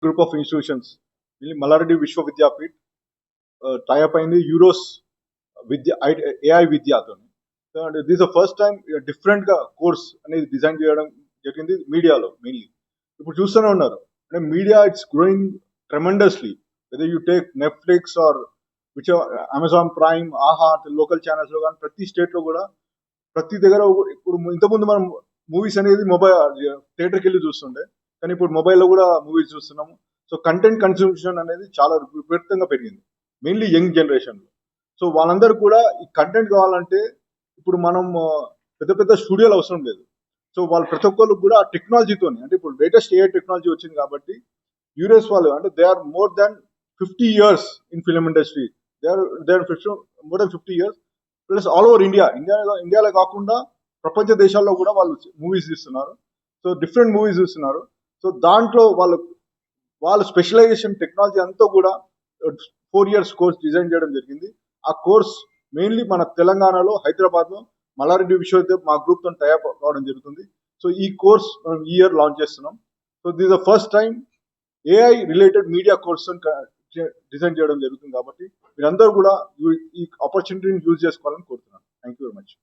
Group of institutions Malla Reddy Vishwavidyapeeth tie up అయింది Euros Vidya AI విద్యతో. So and this the first time different గా course అనేది design చేయడం జరిగింది మీడియాలో మెయిన్లీ. ఇప్పుడు చూస్తూనే ఉన్నారు అంటే media it's growing tremendously. Whether you take Netflix or which Amazon Prime, Aha local channels లో కానీ ప్రతి స్టేట్ లో కూడా ప్రతి దగ్గర ఇప్పుడు ఇంతకుముందు మనం మూవీస్ అనేది మొబైల్ థియేటర్కి వెళ్ళి చూస్తుండే, కానీ ఇప్పుడు మొబైల్లో కూడా మూవీస్ చూస్తున్నాము. సో కంటెంట్ కన్సంప్షన్ అనేది చాలా విపరీతంగా పెరిగింది మెయిన్లీ యంగ్ జనరేషన్. సో వాళ్ళందరూ కూడా ఈ కంటెంట్ కావాలంటే ఇప్పుడు మనం పెద్ద పెద్ద స్టూడియోలు అవసరం లేదు. సో వాళ్ళు ప్రతి ఒక్కరు కూడా టెక్నాలజీతోని అంటే ఇప్పుడు లేటెస్ట్ ఏఐ టెక్నాలజీ వచ్చింది కాబట్టి యూఎస్ వాళ్ళు అంటే they are more than 50 years in film industry. They are more than 50 years plus all over ఇండియాలో కాకుండా ప్రపంచ దేశాల్లో కూడా వాళ్ళు మూవీస్ తీస్తున్నారు. సో డిఫరెంట్ మూవీస్ తీస్తున్నారు. సో దాంట్లో వాళ్ళ స్పెషలైజేషన్ టెక్నాలజీ అంతా కూడా 4 years కోర్స్ డిజైన్ చేయడం జరిగింది. ఆ కోర్స్ మెయిన్లీ మన తెలంగాణలో హైదరాబాద్ లో మల్లారెడ్డి విశ్వవిద్యాలయం మా గ్రూప్ తో టైఅప్ కావడం జరుగుతుంది. సో ఈ కోర్స్ మనం ఈ ఇయర్ లాంచ్ చేస్తున్నాం. So this the first time AI related media course design చేయడం జరుగుతుంది కాబట్టి మీరందరూ కూడా ఈ ఆపర్చునిటీని యూజ్ చేసుకోవాలని కోరుతున్నాను. Thank you very much.